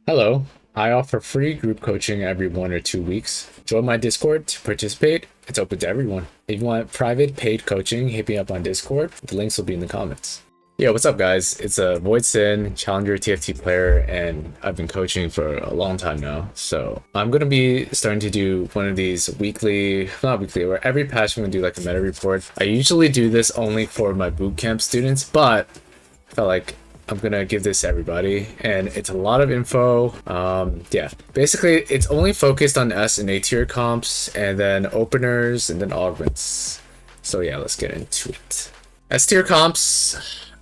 Hello, I offer free group coaching every 1 or 2 weeks. Join my Discord to participate. It's open to everyone. If you want private paid coaching, hit me up on Discord. The links will be in the comments. Yeah, what's up, guys? It's a Void Sin, Challenger TFT player, and I've been coaching for a long time now. So I'm going to be starting to do one of these not weekly, where every patch I'm going to do like a meta report. I usually do this only for my bootcamp students, but I felt like I'm gonna give this to everybody, and it's a lot of info. Yeah, basically it's only focused on S and A tier comps, and then openers, and then augments. So yeah, let's get into it. S tier comps,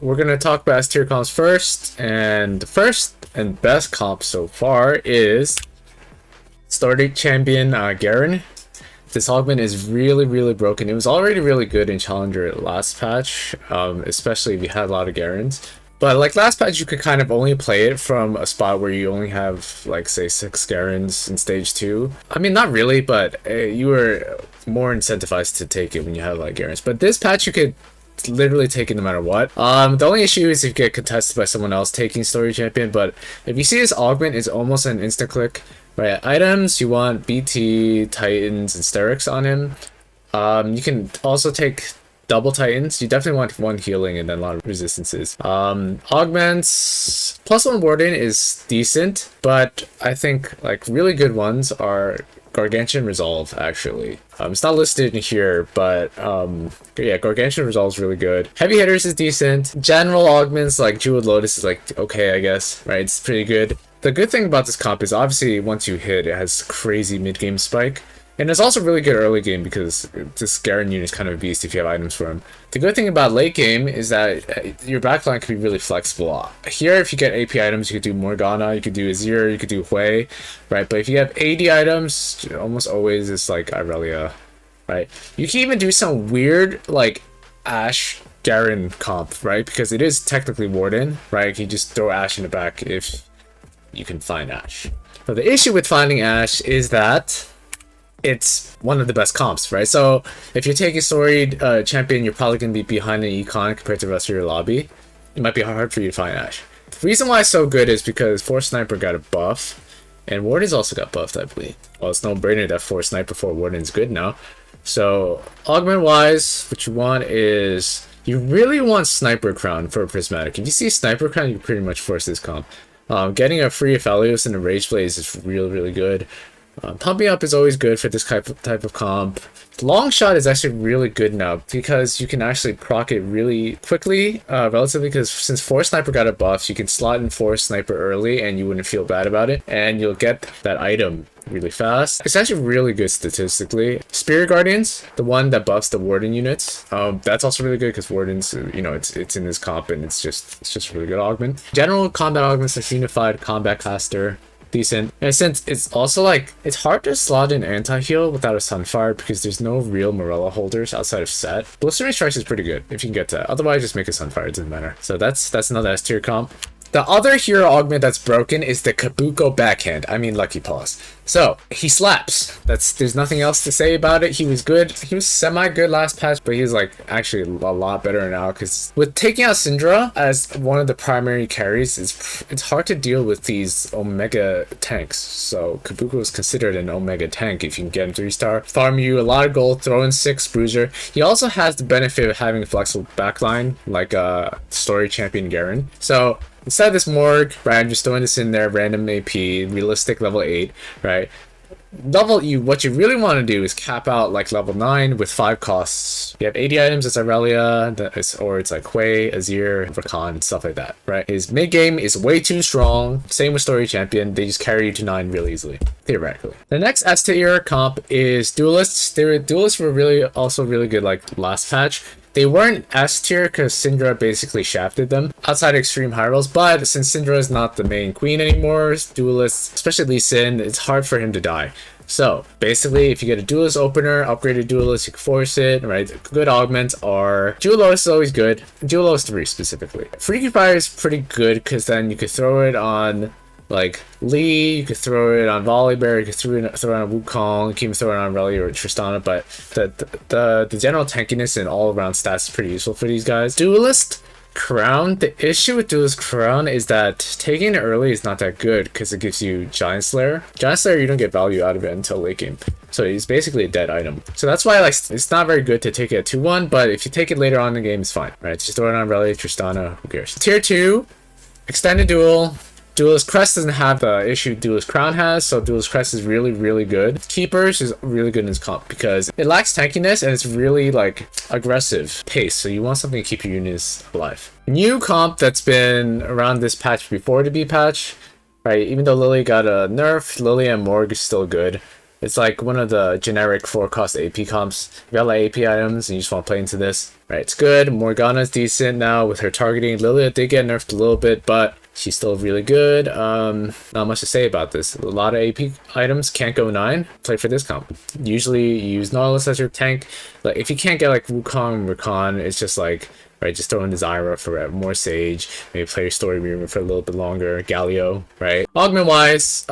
we're gonna talk about S tier comps first, and the first and best comp so far is Story Champion Garen. This augment is really broken. It was already really good in Challenger last patch, especially if you had a lot of Garens. But like last patch, you could kind of only play it from a spot where you only have like say 6 Garens in stage 2. I mean, not really, but you were more incentivized to take it when you have like Garens. But this patch, you could literally take it no matter what. The only issue is if you get contested by someone else taking Story Champion. But if you see this augment is almost an instant click. Right, items, you want BT, Titans, and Sterix on him. You can also take double Titans. You definitely want one healing and then a lot of resistances. Augments, +1 Warden is decent, but I think like really good ones are Gargantuan Resolve, actually. It's not listed in here, but yeah, Gargantuan Resolve is really good. Heavy hitters is decent. General augments like Jeweled Lotus is like okay, I guess, right? It's pretty good. The good thing about this comp is obviously once you hit, it has crazy mid-game spike. And it's also really good early game because this Garen unit is kind of a beast if you have items for him. The good thing about late game is that your backline can be really flexible. Here, if you get AP items, you could do Morgana, you could do Azir, you could do Hui, right? But if you have AD items, almost always it's like Irelia, right? You can even do some weird like Ashe Garen comp, right? Because it is technically Warden, right? You can just throw Ashe in the back if you can find Ashe. But the issue with finding Ashe is that it's one of the best comps, right? So if you're taking Story Champion, you're probably going to be behind an Econ compared to the rest of your lobby. It might be hard for you to find Ashe. The reason why it's so good is because Force Sniper got a buff, and Warden's also got buffed, I believe. Well, it's no brainer that Force Sniper for Warden's good now. So augment-wise, what you want is you really want Sniper Crown for a Prismatic. If you see Sniper Crown, you pretty much force this comp. Getting a free Aphelios and a Rage Blaze is really good. Pumping up is always good for this type of comp. Long shot is actually really good now because you can actually proc it really quickly, relatively, because since Force Sniper got a buff, you can slot in Force Sniper early and you wouldn't feel bad about it, and you'll get that item really fast. It's actually really good statistically. Spirit Guardians, the one that buffs the Warden units, that's also really good because Wardens, you know, it's in this comp and it's just a really good augment. General combat augments like Unified, Combat Caster, decent. And since it's also like it's hard to slot in anti-heal without a Sunfire because there's no real Morella holders outside of Set. Blistering Strikes is pretty good if you can get that. Otherwise, just make a Sunfire, it doesn't matter. So that's another S tier comp. The other hero augment that's broken is the Kabuko Backhand. I mean Lucky Paws. So he slaps. There's nothing else to say about it. He was good. He was semi-good last patch, but he's like actually a lot better now because with taking out Syndra as one of the primary carries, it's hard to deal with these Omega tanks. So Kabuko is considered an Omega tank if you can get him 3-star. Farm you a lot of gold, throw in 6 Bruiser. He also has the benefit of having a flexible backline like a Story Champion Garen. So instead of this Morg, right, I'm just throwing this in there, random AP, realistic level 8, right? What you really want to do is cap out like level 9 with 5 costs. You have 80 items, it's Irelia, or it's like Hui, Azir, Rakan, stuff like that, right? His mid game is way too strong. Same with Story Champion, they just carry you to 9 really easily, theoretically. The next S tier comp is Duelists. Duelists were also really good like last patch. They weren't S tier because Syndra basically shafted them outside Extreme High Rolls, but since Syndra is not the main queen anymore, Duelists, especially Lee Sin, it's hard for him to die. So basically, if you get a Duelist opener, upgraded Duelist, you can force it, right? Good augments are Jewel Lotus is always good. Jewel Lotus 3 specifically. Freaky Fire is pretty good because then you could throw it on like Lee, you could throw it on Volibear, you could throw it on Wukong, you can even throw it on Reli or Tristana, but the general tankiness and all around stats is pretty useful for these guys. Duelist, Crown. The issue with Duelist Crown is that taking it early is not that good because it gives you Giant Slayer. Giant Slayer, you don't get value out of it until late game. So it's basically a dead item. So that's why like it's not very good to take it at 2-1, but if you take it later on in the game, it's fine, right? Just throw it on Relic, Tristana, who cares? Tier 2, Extended Duel. Duelist Crest doesn't have the issue Duelist Crown has, so Duelist Crest is really, really good. Keepers is really good in this comp because it lacks tankiness and it's really like aggressive pace, so you want something to keep your units alive. New comp that's been around this patch before the B patch, right? Even though Lily got a nerf, Lily and Morg is still good. It's like one of the generic 4-cost AP comps. If you got like AP items and you just want to play into this, right? It's good. Morgana's decent now with her targeting. Lilia did get nerfed a little bit, but she's still really good. Not much to say about this. A lot of AP items can't go 9. Play for this comp. Usually you use Nautilus as your tank. Like if you can't get like Wukong, Rakan, it's just like, right, just throw in the Zyra for more Sage. Maybe play your Story Reaver for a little bit longer. Galio, right? Augment wise,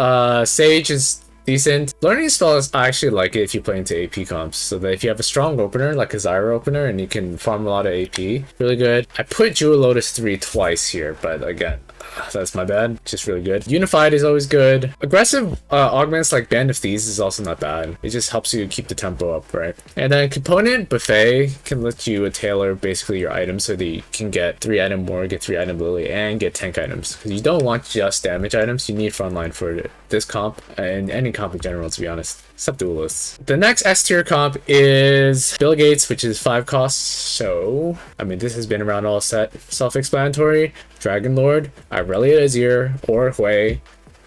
Sage is decent. Learning spells, I actually like it if you play into AP comps, so that if you have a strong opener like a Zyra opener and you can farm a lot of AP, really good. I put Jewel Lotus 3 twice here, but again, that's my bad. Just really good. Unified is always good. Aggressive augments like Band of Thieves is also not bad. It just helps you keep the tempo up, right? And then Component Buffet can let you tailor basically your items so that you can get 3-item Morg, get 3-item Lily, and get tank items. Because you don't want just damage items, you need frontline for this comp and any comp in general, to be honest. Except duelists. The next S tier comp is Bill Gates, which is 5 costs. So, I mean, this has been around all set. Self-explanatory. Dragon Lord, Irelia Azir, or Hui.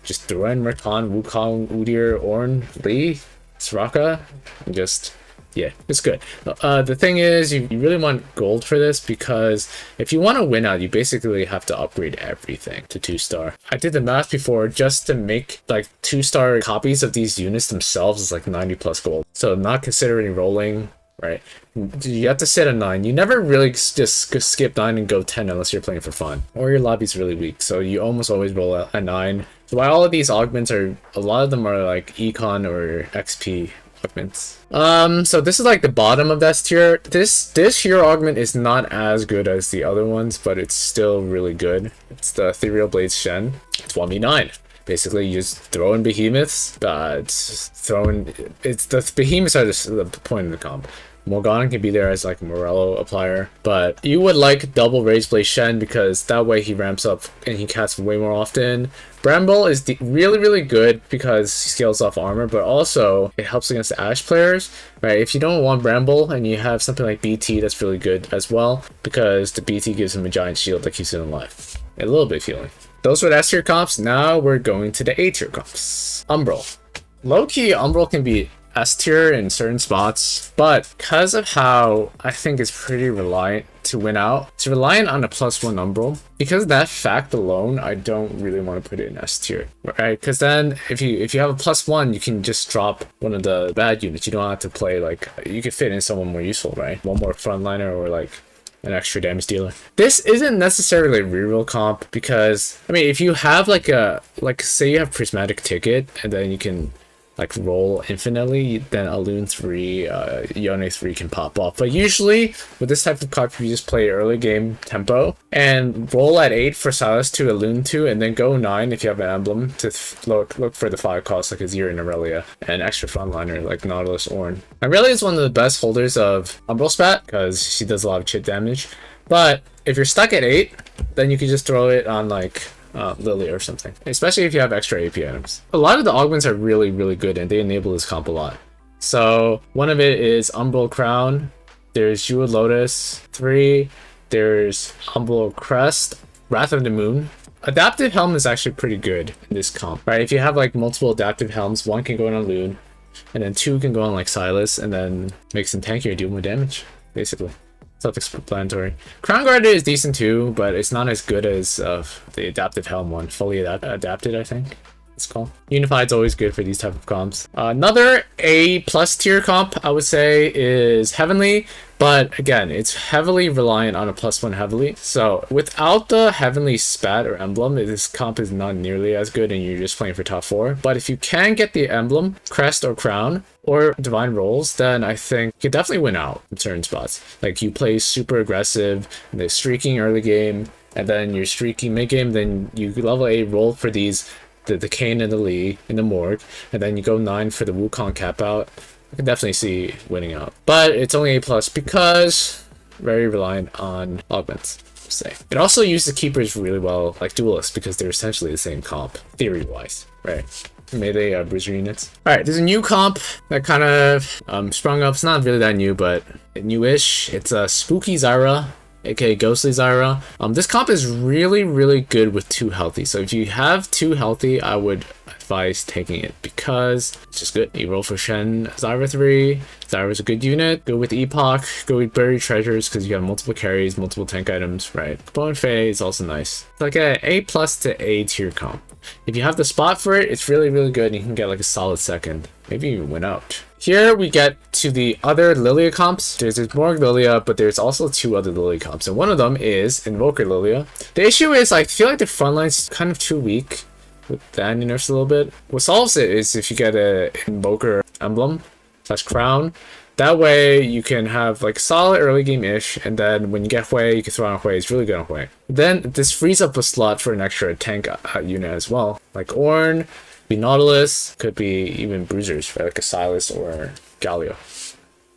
Just throw in Rakan, Wukong, Udyr, Ornn, Lee, Soraka, and just, yeah, it's good. The thing is, you really want gold for this because if you want to win out, you basically have to upgrade everything to 2-star. I did the math before, just to make like 2-star copies of these units themselves is like 90 plus gold. So not considering rolling, right? You have to set a 9. You never really just skip 9 and go 10 unless you're playing for fun. Or your lobby's really weak, so you almost always roll a 9. So why all of these augments are, a lot of them are like Econ or XP augments. So this is like the bottom of that tier. This hero augment is not as good as the other ones, but it's still really good. It's the Ethereal Blades Shen. It's 1v9. Basically, you just throw in behemoths. It's the behemoths are the point of the comp. Morgana can be there as like a Morello applier, but you would like double Rage Blade Shen because that way he ramps up and he casts way more often. Bramble is really, really good because he scales off armor, but also it helps against the Ashe players, right? If you don't want Bramble and you have something like BT, that's really good as well because the BT gives him a giant shield that keeps him alive. A little bit of healing. Those were the S tier comps. Now we're going to the A tier comps. Umbral. Low-key, Umbral can be S tier in certain spots, but because of how I think it's pretty reliant to win out, it's reliant on a +1 Umbral. Because of that fact alone, I don't really want to put it in S tier, right? Because then if you have a +1, you can just drop one of the bad units. You don't have to play like, you could fit in someone more useful, right? One more frontliner or like an extra damage dealer. This isn't necessarily a reroll comp because, I mean, if you have like say you have Prismatic Ticket and then you can like roll infinitely, then a Loon 3, Yone 3 can pop off. But usually with this type of comp, you just play early game tempo and roll at 8 for Silas 2, a Loon 2, and then go 9 if you have an emblem to look for the 5 cost like Azir and Irelia, and extra frontliner like Nautilus, Ornn. Irelia is one of the best holders of Umbral Spat because she does a lot of chip damage. But if you're stuck at 8, then you can just throw it on like Lily or something, especially if you have extra AP items. A lot of the augments are really, really good and they enable this comp a lot. So one of it is Umbral Crown, there's Jewel Lotus 3, there's Umbral Crest, Wrath of the Moon. Adaptive Helm is actually pretty good in this comp, right? If you have like multiple adaptive helms, 1 can go on a Loon, and then 2 can go on like Silas, and then make some tankier and deal more damage, basically. Self-explanatory. Crown Guard is decent too, but it's not as good as the Adaptive Helm one. Fully adapted, I think. this comp. Unified's always good for these type of comps. Another A+ tier comp I would say is Heavenly, but again, it's heavily reliant on a +1 heavily. So without the Heavenly spat or emblem, this comp is not nearly as good and you're just playing for top 4. But if you can get the emblem, crest or crown, or divine rolls, then I think you can definitely win out in certain spots. Like you play super aggressive, the streaking early game, and then you're streaking mid game, then you level 8 roll for these, the Kane and the Lee in the Morgue, and then you go 9 for the Wukong cap out. I can definitely see winning out. But it's only A+ because very reliant on augments, say. It also uses keepers really well, like duelists, because they're essentially the same comp, theory-wise, right? Melee bruiser units. Alright, there's a new comp that kind of sprung up. It's not really that new, but newish. It's a Spooky Zyra, aka Ghostly Zyra. This comp is really good with 2 healthy. So if you have 2 healthy, I would advise taking it because it's just good. You roll for Shen Zyra 3. Zyra's a good unit. Go with Epoch. Go with Buried Treasures because you have multiple carries, multiple tank items, right? Bone Fae is also nice. It's like a A+ to A tier comp. If you have the spot for it, it's really good and you can get like a solid second. Maybe even win out. Here we get to the other Lilia comps. There's Morgue Lilia, but there's also 2 other Lilia comps, and one of them is Invoker Lilia. The issue is I feel like the front line's kind of too weak with the anti nerfs a little bit. What solves it is if you get a Invoker emblem / crown. That way you can have like solid early game-ish, and then when you get Hui, you can throw on Hui. It's really good on Hui. Then this frees up a slot for an extra tank unit as well, like Ornn. Be Nautilus, could be even Bruisers, right? Like a Silas or Galio,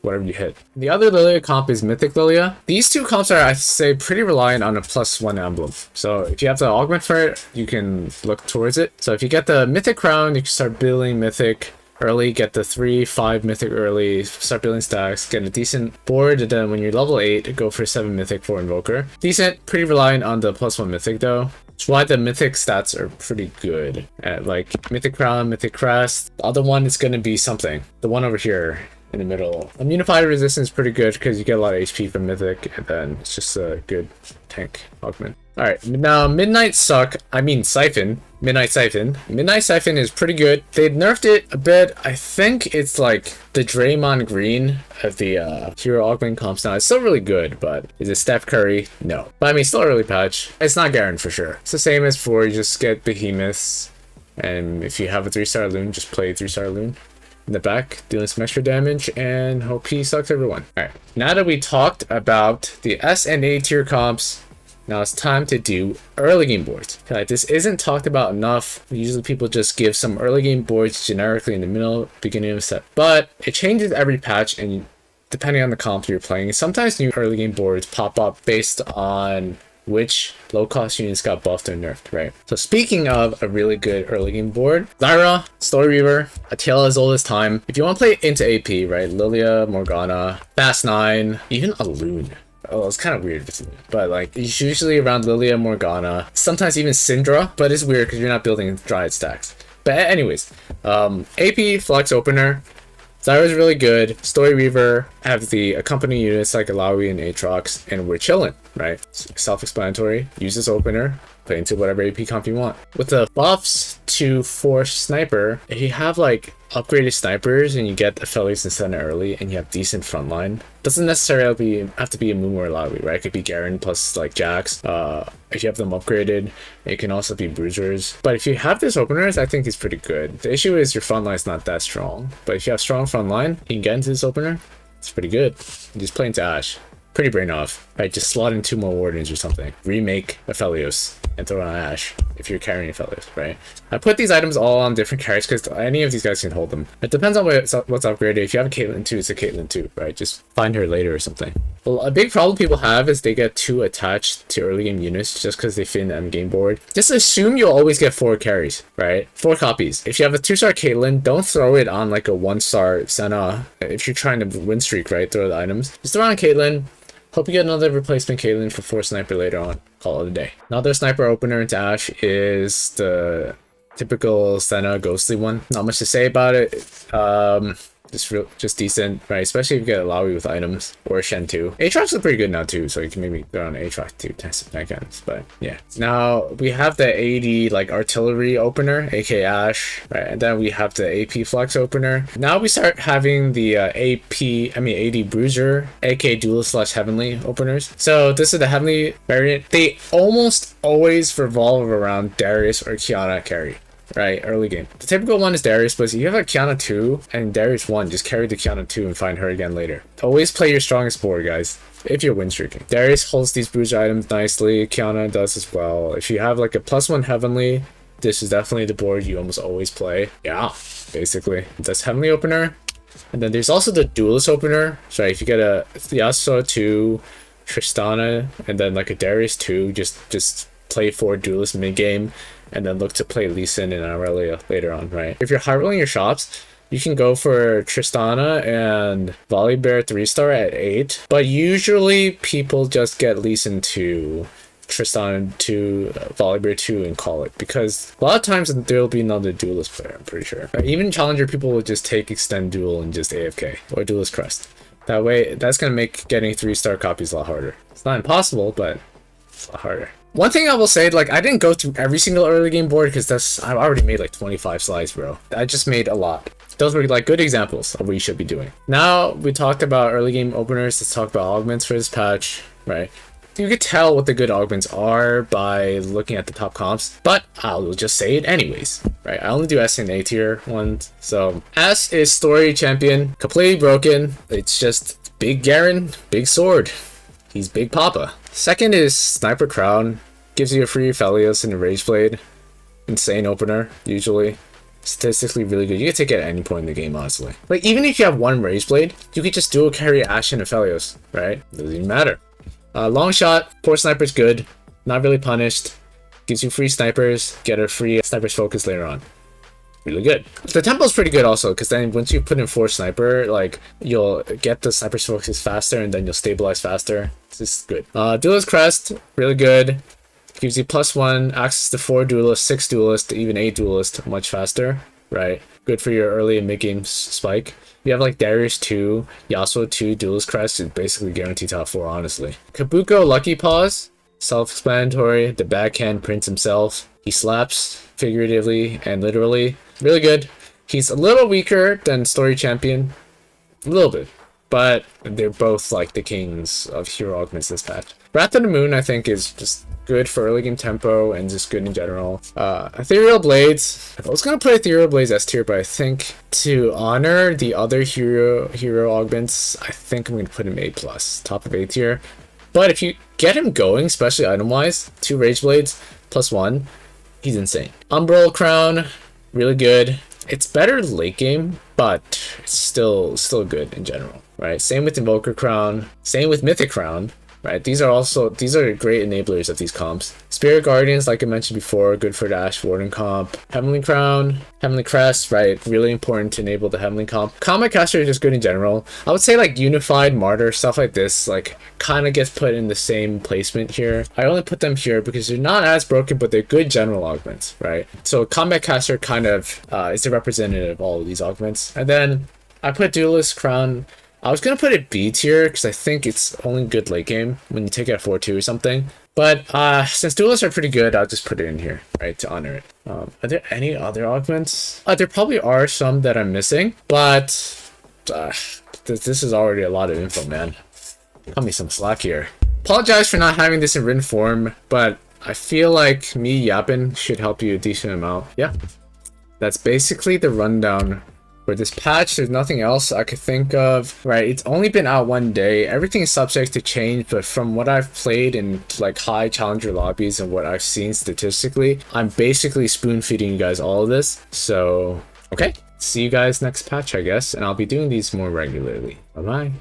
whatever you hit. The other Lilia comp is Mythic Lilia. These 2 comps are, I say, pretty reliant on a +1 emblem. So if you have the augment for it, you can look towards it. So if you get the Mythic Crown, you can start building Mythic early, get the 3-5 Mythic early, start building stacks, get a decent board, and then when you're level 8, go for 7 Mythic for Invoker. Decent, pretty reliant on the +1 Mythic though. That's why the Mythic stats are pretty good. At like Mythic Crown, Mythic Crest. The other one is going to be something. The one over here in the middle. Unified Resistance is pretty good because you get a lot of HP from Mythic, and then it's just a good tank augment. Alright, now Midnight Siphon. Midnight Siphon is pretty good. They nerfed it a bit. I think it's like the Draymond Green of the hero augment comps now. It's still really good, but is it Steph Curry? No. But I mean, still early patch. It's not Garen for sure. It's the same as before. You just get Behemoths, and if you have a 3-star Loon, just play 3-star Loon in the back, doing some extra damage, and hope he sucks everyone. Alright, now that we talked about the S and A tier comps, now it's time to do early game boards. This isn't talked about enough. Usually people just give some early game boards generically in the middle, beginning of a set, but it changes every patch and depending on the comp you're playing. Sometimes new early game boards pop up based on which low cost units got buffed or nerfed, right? So speaking of a really good early game board, Zyra, Story Weaver, a tale as old as time. If you want to play into AP, right? Lilia, Morgana, Fast 9, even a Loon. Oh, it's kind of weird, but like it's usually around Lilia, Morgana, sometimes even Syndra, but it's weird because you're not building Dryad stacks. But anyways, AP Flux Opener, Zyra's really good. Story Weaver have the accompanying units like Alawi and Aatrox, and we're chilling, right? Self-explanatory. Use this opener, play into whatever AP comp you want. With the buffs to Force Sniper, if you have like upgraded snipers and you get Aphelios and Senna early and you have decent frontline, doesn't necessarily have to be a Moon or Alawi, right? It could be Garen plus like Jax. If you have them upgraded, it can also be Bruisers. But if you have this openers, I think it's pretty good. The issue is your frontline is not that strong. But if you have strong frontline, you can get into this opener. It's pretty good. You just play into Ashe. Pretty brain off, right? Just slot in 2 more Wardens or something. Remake Aphelios and throw on Ashe if you're carrying Aphelios, right? I put these items all on different carries because any of these guys can hold them. It depends on what's upgraded. If you have a Caitlyn 2, it's a Caitlyn 2, right? Just find her later or something. Well, a big problem people have is they get too attached to early game units just because they fit in the end game board. Just assume you'll always get 4 carries, right? 4 copies. If you have a 2-star Caitlyn, don't throw it on like a 1-star Senna. If you're trying to win streak, right? Throw the items. Just throw on Caitlyn. Hope you get another replacement Caitlyn for Force Sniper later on. Call it a day. Another sniper opener into Ashe is the typical Senna ghostly one. Not much to say about it. just decent, right? Especially if you get a Lawi with items or Shen too. Aatrox is pretty good now too, so you can maybe throw on Aatrox too, test if that counts. But yeah. Now we have the 80 like artillery opener, aka Ash, right? And then we have the AP flex opener. Now we start having the 80 bruiser, aka duelist / heavenly openers. So this is the heavenly variant. They almost always revolve around Darius or Kiana carry. Right, early game. The typical one is Darius, but if you have a Kiana 2 and Darius 1, just carry the Kiana 2 and find her again later. Always play your strongest board, guys, if you're win streaking. Darius holds these bruiser items nicely, Kiana does as well. If you have like a +1 heavenly, this is definitely the board you almost always play. Yeah, basically. That's heavenly opener. And then there's also the duelist opener. Sorry, if you get a Yasuo 2, Tristana, and then like a Darius 2, just play 4 duelist mid game. And then look to play Lee Sin and Aurelia later on, right? If you're high rolling your shops, you can go for Tristana and Volibear 3-star at 8. But usually people just get Lee Sin 2, Tristana 2, Volibear 2 and call it. Because a lot of times there'll be another duelist player, I'm pretty sure. Right? Even Challenger people will just take Extend Duel and just AFK. Or Duelist Crest. That way, that's going to make getting 3-star copies a lot harder. It's not impossible, but it's a lot harder. One thing I will say, like, I didn't go through every single early game board because I already made like 25 slides, bro. I just made a lot. Those were like good examples of what you should be doing. Now we talked about early game openers. Let's talk about augments for this patch, right? You could tell what the good augments are by looking at the top comps, but I'll just say it anyways, right? I only do S and A tier ones. So S is story champion, completely broken. It's just big Garen, big sword. He's Big Papa. Second is Sniper Crown. Gives you a free Felios and a Rage Blade. Insane opener, usually. Statistically really good. You can take it at any point in the game, honestly. Like, even if you have one Rage Blade, you could just dual carry Ashe and a Felios, right? Doesn't even matter. Long shot, 4 snipers good. Not really punished. Gives you free snipers. Get a free sniper's focus later on. Really good. The tempo's pretty good also, because then once you put in 4 sniper, like, you'll get the sniper's focus faster and then you'll stabilize faster. This is good. Duelist Crest, really good. Gives you +1 access to 4 duelists, 6 duelists, even 8 duelists much faster, right? Good for your early and mid game spike. You have like Darius 2, Yasuo 2, Duelist Crest is basically guaranteed top 4, honestly. Kabuko Lucky Paws, self-explanatory. The backhand prince himself. He slaps figuratively and literally. Really good. He's a little weaker than Story Champion. A little bit. But they're both like the kings of hero augments this patch. Wrath of the Moon, I think, is just good for early game tempo and just good in general. Ethereal Blades. I was gonna play Ethereal Blades S tier, but I think to honor the other hero augments, I think I'm gonna put him A+, top of A tier. But if you get him going, especially item wise, 2 Rage Blades +1, he's insane. Umbral Crown, really good. It's better late game, but it's still good in general, right? Same with Invoker Crown, same with Mythic Crown. Right, these are great enablers of these comps. Spirit Guardians, like I mentioned before, good for the Ash Warden comp. Heavenly Crown, Heavenly Crest, right, really important to enable the Heavenly comp. Kog'Maw Reroll is just good in general. I would say like Unified, Martyr, stuff like this, like kind of gets put in the same placement here. I only put them here because they're not as broken, but they're good general augments, right? So Kog'Maw Reroll kind of is the representative of all of these augments. And then I put Duelist Crown. I was going to put it B tier because I think it's only good late game when you take it at 4-2 or something. But since duelists are pretty good, I'll just put it in here, right, to honor it. Are there any other augments? There probably are some that I'm missing, but this is already a lot of info, man. Cut me some slack here. Apologize for not having this in written form, but I feel like me yapping should help you a decent amount. Yeah, that's basically the rundown. For this patch, there's nothing else I could think of. Right, it's only been out 1 day. Everything is subject to change, but from what I've played in like high challenger lobbies and what I've seen statistically, I'm basically spoon feeding you guys all of this. So, okay, see you guys next patch, I guess, and I'll be doing these more regularly. Bye bye.